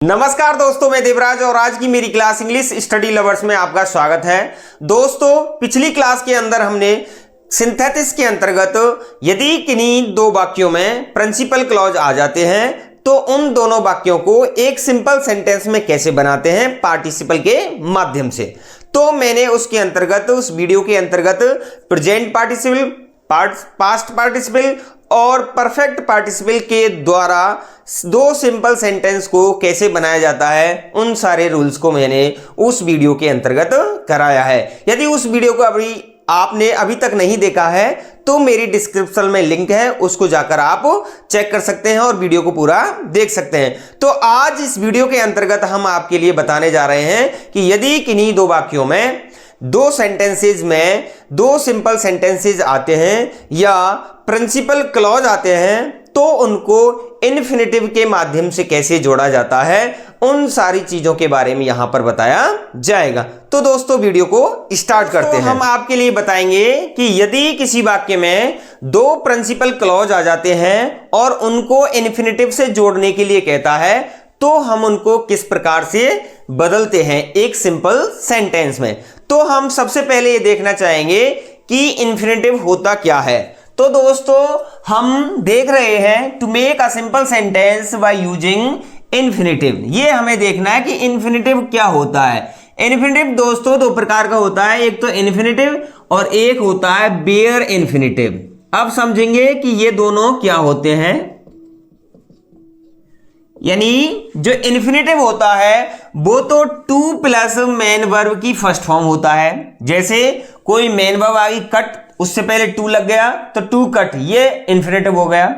नमस्कार दोस्तों, मैं देवराज और आज की मेरी क्लास इंग्लिश स्टडी लवर्स में आपका स्वागत है। दोस्तों, पिछली क्लास के अंदर हमने सिंथेसिस के अंतर्गत यदि किन्हीं दो वाक्यों में प्रिंसिपल क्लॉज आ जाते हैं तो उन दोनों वाक्यों को एक सिंपल सेंटेंस में कैसे बनाते हैं पार्टिसिपल के माध्यम से, तो मैंने उसके अंतर्गत उस वीडियो के अंतर्गत प्रेजेंट पार्टिसिपल, पास्ट पार्टिसिपल और परफेक्ट पार्टिसिपल के द्वारा दो सिंपल सेंटेंस को कैसे बनाया जाता है उन सारे रूल्स को मैंने उस वीडियो के अंतर्गत कराया है। यदि उस वीडियो को आपने अभी तक नहीं देखा है तो मेरी डिस्क्रिप्शन में लिंक है, उसको जाकर आप चेक कर सकते हैं और वीडियो को पूरा देख सकते हैं। तो आज इस वीडियो के अंतर्गत हम आपके लिए बताने जा रहे हैं कि यदि किन्हीं दो वाक्यों में दो सेंटेंसेज में दो सिंपल सेंटेंसेज आते हैं या प्रिंसिपल क्लॉज आते हैं तो उनको इन्फिनेटिव के माध्यम से कैसे जोड़ा जाता है, उन सारी चीजों के बारे में यहां पर बताया जाएगा। तो दोस्तों, वीडियो को स्टार्ट करते हैं। हम आपके लिए बताएंगे कि यदि किसी वाक्य में दो प्रिंसिपल क्लॉज आ जाते हैं और उनको इन्फिनेटिव से जोड़ने के लिए कहता है तो हम उनको किस प्रकार से बदलते हैं एक सिंपल सेंटेंस में। तो हम सबसे पहले ये देखना चाहेंगे कि इन्फिनेटिव होता क्या है। तो दोस्तों, हम देख रहे हैं to make a simple sentence by using infinitive. ये हमें देखना है कि इन्फिनेटिव क्या होता है। इन्फिनेटिव दोस्तों दो प्रकार का होता है, एक तो इन्फिनेटिव और एक होता है बेयर इन्फिनेटिव। अब समझेंगे कि ये दोनों क्या होते हैं। यानी जो इन्फिनेटिव होता है वो तो टू प्लस मेन वर्ब की फर्स्ट फॉर्म होता है। जैसे कोई मेन वर्ब आ गई कट, उससे पहले टू लग गया तो टू कट, ये इन्फिनेटिव हो गया।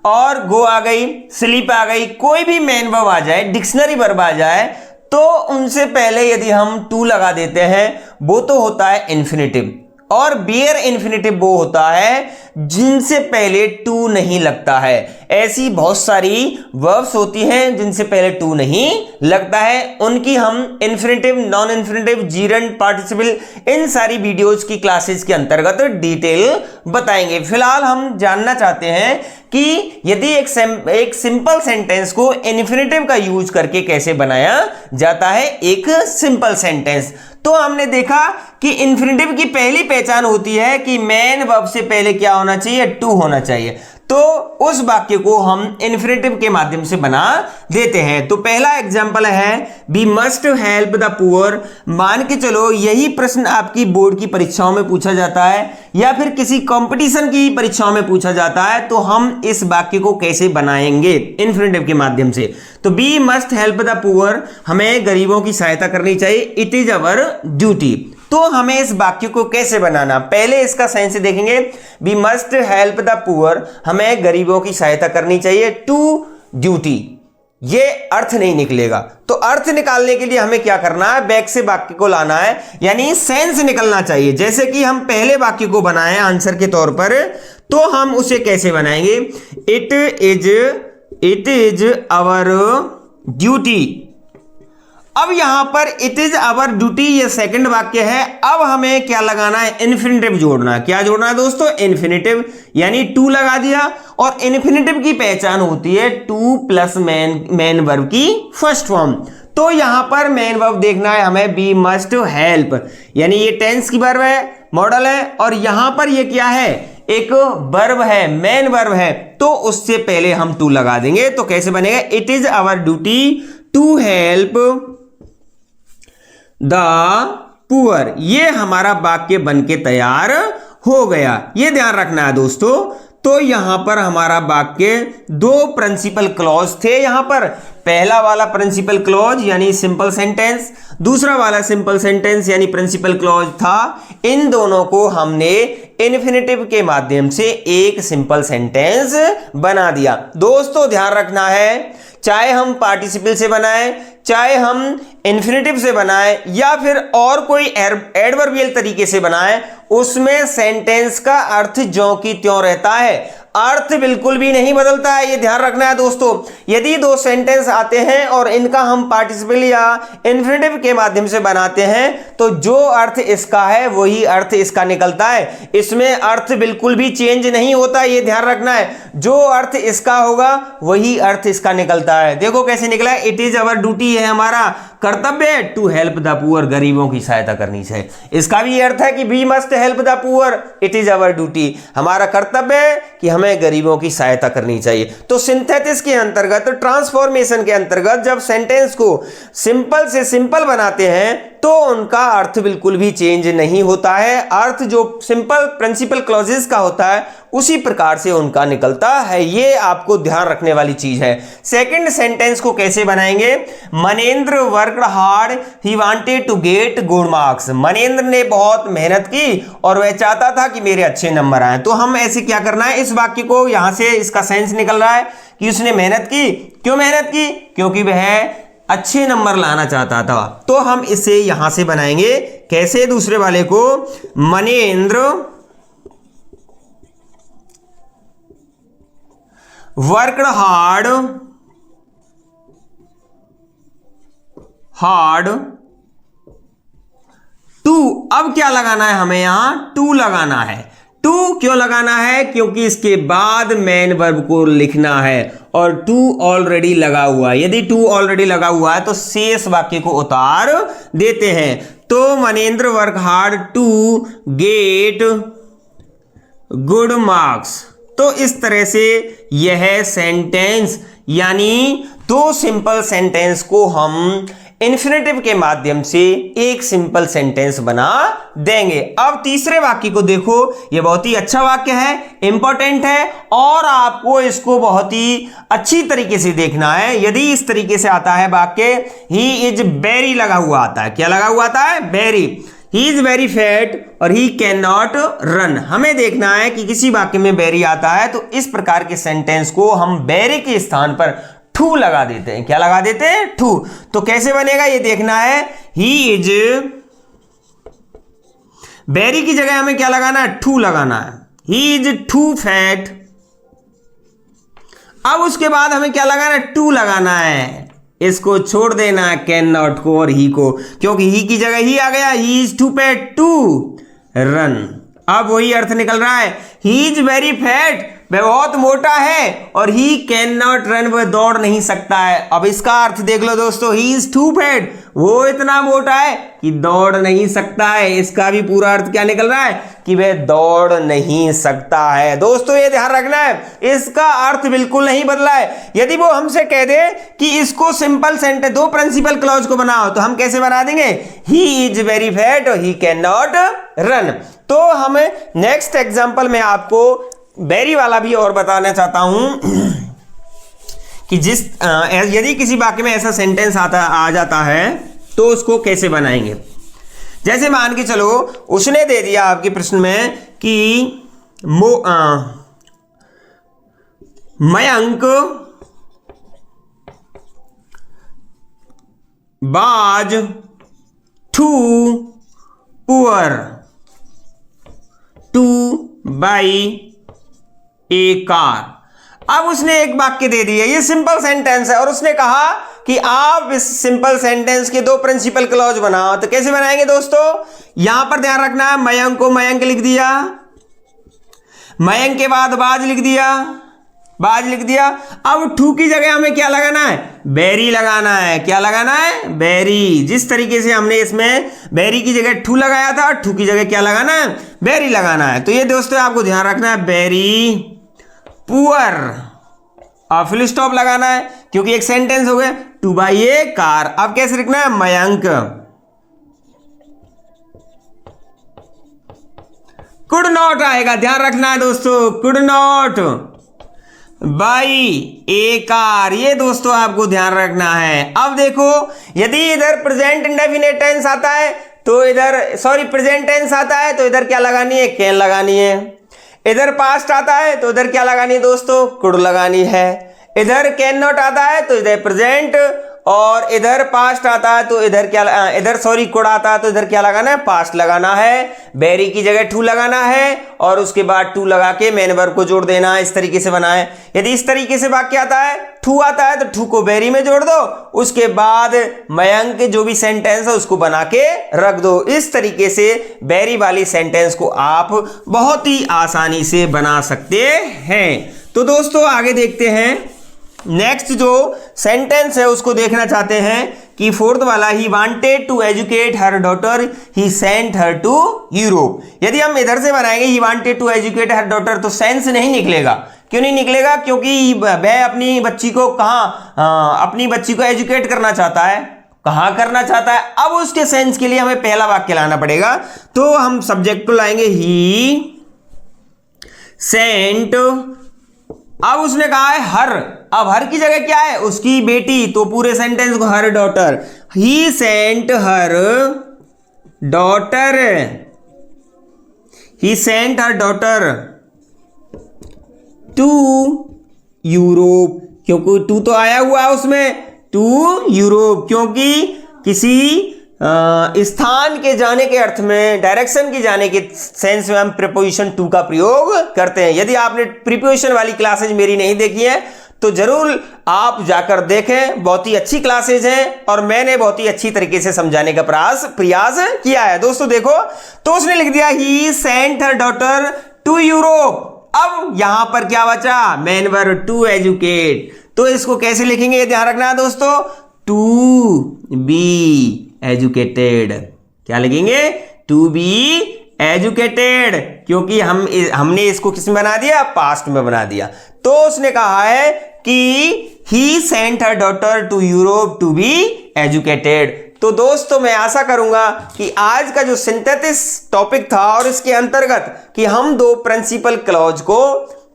और गो आ गई, स्लीप आ गई, कोई भी मेन वर्ब आ जाए, डिक्शनरी वर्ब आ जाए तो उनसे पहले यदि हम टू लगा देते हैं वो तो होता है इन्फिनेटिव। और बेयर इन्फिनेटिव वो होता है जिनसे पहले टू नहीं लगता है। ऐसी बहुत सारी वर्ब्स होती हैं जिनसे पहले टू नहीं लगता है, उनकी हम infinitive, non infinitive, gerund, participle, इन सारी वीडियोज की क्लासेस के अंतर्गत डिटेल बताएंगे। फिलहाल हम जानना चाहते हैं कि यदि एक सिंपल सेंटेंस को इन्फिनेटिव का यूज करके कैसे बनाया जाता है एक सिंपल सेंटेंस। तो हमने देखा कि इन्फिनेटिव की पहली पहचान होती है कि मेन वर्ब से पहले क्या होना चाहिए, टू होना चाहिए। तो उस वाक्य को हम इन्फिनेटिव के माध्यम से बना देते हैं। तो पहला एग्जांपल है we must help the poor. मान के चलो यही प्रश्न आपकी बोर्ड की परीक्षाओं में पूछा जाता है या फिर किसी कंपटीशन की परीक्षाओं में पूछा जाता है, तो हम इस वाक्य को कैसे बनाएंगे इन्फिनेटिव के माध्यम से। तो we must help the poor, हमें गरीबों की सहायता करनी चाहिए, इट इज अवर ड्यूटी। तो हमें इस वाक्य को कैसे बनाना, पहले इसका सेंस देखेंगे। We must help the poor, हमें गरीबों की सहायता करनी चाहिए, टू ड्यूटी, ये अर्थ नहीं निकलेगा। तो अर्थ निकालने के लिए हमें क्या करना है, बैक से वाक्य को लाना है, यानी सेंस निकलना चाहिए। जैसे कि हम पहले वाक्य को बनाए आंसर के तौर पर, तो हम उसे कैसे बनाएंगे, इट इज अवर ड्यूटी। अब यहां पर इट इज अवर ड्यूटी ये सेकंड वाक्य है। अब हमें क्या लगाना है, इन्फिनेटिव जोड़ना है। क्या जोड़ना है दोस्तों, इन्फिनेटिव, यानी टू लगा दिया। और इन्फिनेटिव की पहचान होती है टू प्लस मेन वर्ब की फर्स्ट फॉर्म। तो यहां पर मेन वर्ब देखना है हमें, वी मस्ट हेल्प, यानी ये टेंस की वर्ब है, मॉडल है, और यहां पर ये क्या है, एक वर्ब है, मेन वर्ब है, तो उससे पहले हम टू लगा देंगे। तो कैसे बनेगा, it is our duty to help the poor. ये हमारा वाक्य बनके तैयार हो गया, ये ध्यान रखना है दोस्तों। तो यहां पर हमारा वाक्य दो प्रिंसिपल क्लॉज थे। यहां पर पहला वाला प्रिंसिपल क्लॉज यानी सिंपल सेंटेंस, दूसरा वाला सिंपल सेंटेंस यानी प्रिंसिपल क्लॉज था। इन दोनों को हमने इन्फिनेटिव के माध्यम से एक सिंपल सेंटेंस बना दिया। दोस्तों ध्यान रखना है, चाहे हम पार्टिसिपल से बनाएं, चाहे हम इन्फिनेटिव से बनाएं या फिर और कोई एडवर्बियल तरीके से बनाएं, उसमें सेंटेंस का अर्थ ज्यों की त्यों रहता है। अर्थ बिल्कुल भी नहीं बदलता है, ये ध्यान रखना है दोस्तों। यदि दो सेंटेंस आते हैं और इनका हम पार्टिसिपल या इन्फिनेटिव के माध्यम से बनाते हैं तो जो अर्थ इसका है वही अर्थ इसका निकलता है, इसमें अर्थ बिल्कुल भी चेंज नहीं होता, ये ध्यान रखना है। जो अर्थ इसका होगा वही अर्थ इसका निकलता है। देखो कैसे निकला है, इट इज अवर ड्यूटी, है हमारा कर्तव्य है, टू हेल्प द पुअर, गरीबों की सहायता करनी चाहिए। इसका भी अर्थ है कि we must help the poor, it is our duty, हमारा कर्तव्य है कि हमें गरीबों की सहायता करनी चाहिए। तो सिंथेसिस के अंतर्गत, ट्रांसफॉर्मेशन के अंतर्गत जब सेंटेंस को सिंपल से सिंपल बनाते हैं तो उनका अर्थ बिल्कुल भी चेंज नहीं होता है, अर्थ जो सिंपल प्रिंसिपल क्लॉजेस का होता है उसी प्रकार से उनका निकलता है। ये आपको ध्यान रखने वाली चीज है। सेकंड सेंटेंस को कैसे बनाएंगे, Manendra worked hard, he wanted to get good marks. Manendra ने बहुत मेहनत की और वह चाहता था कि मेरे अच्छे नंबर आए। तो हम ऐसे क्या करना है, इस वाक्य को यहां से इसका सेंस निकल रहा है कि उसने मेहनत की। क्यों मेहनत की, क्योंकि वह अच्छे नंबर लाना चाहता था। तो हम इसे यहां से बनाएंगे कैसे, दूसरे वाले को, मनेंद्र वर्कड हार्ड टू, अब क्या लगाना है हमें, यहां टू लगाना है। टू क्यों लगाना है, क्योंकि इसके बाद मेन वर्ब को लिखना है और टू ऑलरेडी लगा हुआ है। यदि टू ऑलरेडी लगा हुआ है तो शेष वाक्य को उतार देते हैं। तो Manendra work hard to get good marks. तो इस तरह से यह सेंटेंस, यानी दो सिंपल सेंटेंस को हम इन्फिनेटिव के माध्यम से एक सिंपल सेंटेंस बना देंगे। अब तीसरे वाक्य को देखो, यह बहुत ही अच्छा वाक्य है, इंपॉर्टेंट है और आपको इसको बहुत ही अच्छी तरीके से देखना है। यदि इस तरीके से आता है वाक्य, ही इज वेरी लगा हुआ आता है, क्या लगा हुआ आता है, very, he is very fat और ही कैन नॉट रन। हमें देखना है कि किसी वाक्य में वेरी आता है तो इस प्रकार के सेंटेंस को हम वेरी के स्थान पर टू लगा देते हैं। क्या लगा देते हैं, टू। तो कैसे बनेगा ये देखना है, ही इज, वेरी की जगह हमें क्या लगाना है, टू लगाना है, ही इज टू फैट। अब उसके बाद हमें क्या लगाना है, टू लगाना है, इसको छोड़ देना है कैन नॉट को और ही को, क्योंकि ही की जगह ही आ गया, he is too fat to run. अब वही अर्थ निकल रहा है, ही इज वेरी फैट, वह बहुत मोटा है, और ही कैन नॉट रन, वह दौड़ नहीं सकता है। अब इसका अर्थ देख लो दोस्तों, ही इज टू फैट, वो इतना मोटा है कि दौड़ नहीं सकता है। इसका भी पूरा अर्थ क्या निकल रहा है कि वह दौड़ नहीं सकता है। दोस्तों ये ध्यान रखना है, इसका अर्थ बिल्कुल नहीं बदला है। यदि वो हमसे कह दे कि इसको सिंपल सेंटेंस, दो प्रिंसिपल क्लॉज को बनाओ, तो हम कैसे बना देंगे, ही इज वेरी फैट और ही कैन नॉट रन। तो हम नेक्स्ट एग्जांपल में आपको वेरी वाला भी और बताना चाहता हूं कि जिस यदि किसी वाक्य में ऐसा सेंटेंस आ जाता है तो उसको कैसे बनाएंगे। जैसे मान के चलो उसने दे दिया आपके प्रश्न में कि Mayank was too poor to buy a car. अब उसने एक वाक्य दे दिया, ये सिंपल सेंटेंस है, और उसने कहा कि आप इस सिंपल सेंटेंस के दो प्रिंसिपल क्लॉज बनाओ। तो कैसे बनाएंगे दोस्तों, यहां पर ध्यान रखना है, मयंक को मयंक लिख दिया, मयंक के बाद बाज लिख दिया, बाज लिख दिया। अब टू की जगह हमें क्या लगाना है, बेरी लगाना है। क्या लगाना है, बेरी। जिस तरीके से हमने इसमें बेरी की जगह टू लगाया था, टू की जगह क्या लगाना है, बेरी लगाना है। तो ये दोस्तों आपको ध्यान रखना है, बेरी पुअर, और फुल स्टॉप लगाना है क्योंकि एक सेंटेंस हो गया, टू बाई ए कार। अब कैसे लिखना है, मयंक कुड नॉट आएगा, ध्यान रखना है दोस्तों, could not by a car. ये दोस्तों आपको ध्यान रखना है। अब देखो यदि इधर प्रेजेंट इंडेफिनिट टेंस आता है तो इधर, सॉरी प्रेजेंट टेंस आता है तो इधर क्या लगानी है, कैन लगानी है। इधर पास्ट आता है तो इधर क्या लगानी है दोस्तों, कुड लगानी है। इधर कैन नॉट आता है तो इधर प्रेजेंट और इधर पास्ट आता है तो इधर क्या, इधर सॉरी कुड आता है तो इधर क्या लगाना है, पास्ट लगाना है। बेरी की जगह टू लगाना है और उसके बाद टू लगा के मेन वर्ब को जोड़ देना है। इस तरीके से बना है। यदि इस तरीके से वाक्य आता है, टू आता है तो टू को बेरी में जोड़ दो, उसके बाद मयंक जो भी सेंटेंस है उसको बना के रख दो। इस तरीके से बेरी वाली सेंटेंस को आप बहुत ही आसानी से बना सकते हैं। तो दोस्तों आगे देखते हैं। नेक्स्ट जो सेंटेंस है उसको देखना चाहते हैं कि फोर्थ वाला, he wanted to educate her daughter, he sent her to Europe. यदि हम इधर से बनाएंगे he wanted to educate her daughter तो सेंस नहीं निकलेगा। क्यों नहीं निकलेगा? क्योंकि वह अपनी बच्ची को अपनी बच्ची को एजुकेट करना चाहता है, कहां करना चाहता है। अब उसके सेंस के लिए हमें पहला वाक्य लाना पड़ेगा। तो हम सब्जेक्ट को लाएंगे ही सेंट, अब उसने कहा है हर, अब हर की जगह क्या है, उसकी बेटी, तो पूरे सेंटेंस को her daughter, he sent her daughter, he sent her daughter to Europe, क्योंकि टू तो आया हुआ है उसमें, टू यूरोप, क्योंकि किसी स्थान के जाने के अर्थ में, डायरेक्शन की जाने के सेंस में हम प्रीपोजिशन टू का प्रयोग करते हैं। यदि आपने प्रीपोजिशन वाली क्लासेज मेरी नहीं देखी है तो जरूर आप जाकर देखें, बहुत ही अच्छी क्लासेज हैं और मैंने बहुत ही अच्छी तरीके से समझाने का प्रयास किया है। दोस्तों देखो, तो उसने लिख दिया he sent her daughter to Europe. अब यहां पर क्या बचा, मेन वर्ब टू एजुकेट। तो इसको कैसे लिखेंगे ये ध्यान रखना है दोस्तों, टू बी एजुकेटेड। क्या लिखेंगे, टू बी एजुकेटेड, क्योंकि हमने इसको किस में बना दिया, पास्ट में बना दिया। तो उसने कहा है कि he sent her daughter to Europe to be educated. तो दोस्तों मैं आशा करूंगा कि आज का जो सिंथेसिस टॉपिक था और इसके अंतर्गत कि हम दो प्रिंसिपल क्लॉज को,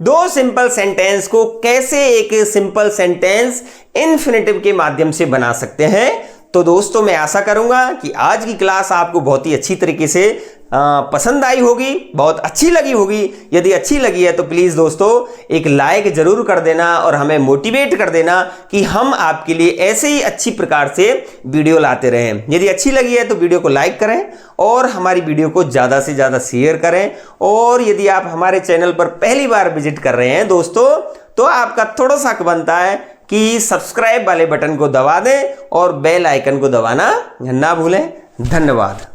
दो सिंपल सेंटेंस को कैसे एक सिंपल सेंटेंस इन्फिनेटिव के माध्यम से बना सकते हैं। तो दोस्तों मैं आशा करूंगा कि आज की क्लास आपको बहुत ही अच्छी तरीके से पसंद आई होगी, बहुत अच्छी लगी होगी। यदि अच्छी लगी है तो प्लीज दोस्तों एक लाइक जरूर कर देना और हमें मोटिवेट कर देना कि हम आपके लिए ऐसे ही अच्छी प्रकार से वीडियो लाते रहें। यदि अच्छी लगी है तो वीडियो को लाइक करें और हमारी वीडियो को ज्यादा से ज्यादा शेयर करें। और यदि आप हमारे चैनल पर पहली बार विजिट कर रहे हैं दोस्तों, तो आपका थोड़ा सा हक बनता है कि सब्सक्राइब वाले बटन को दबा दें और बेल आइकन को दबाना ना भूलें। धन्यवाद।